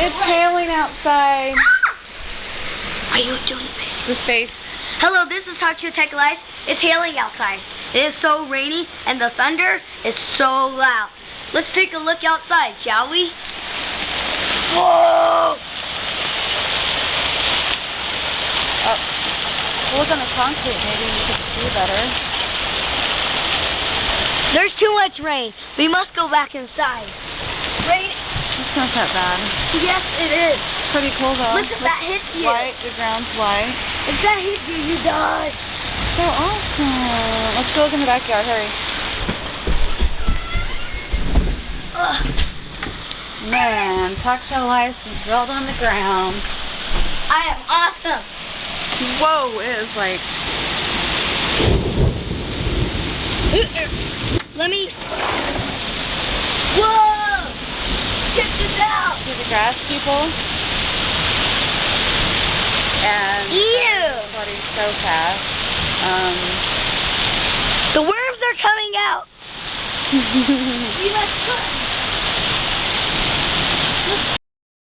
It's hailing outside. Are you doing this? The face. Hello, this is Talk to Tech Life. It's hailing outside. It is so rainy, and the thunder is so loud. Let's take a look outside, shall we? Whoa! Look on the concrete, maybe you could see better. There's too much rain. We must go back inside. Rain. It's not that bad. Yes, it is. Pretty cool though. Look if that hits you. White, the ground's white. If that hits you, you die. So awesome. Let's go look in the backyard, hurry. Ugh. Man, Cocktail Life is drilled on the ground. I am awesome. Whoa, it is like... Let me... Whoa! Check this out! See the grass people? And... Ew! Flooding so fast. The worms are coming out! You must put...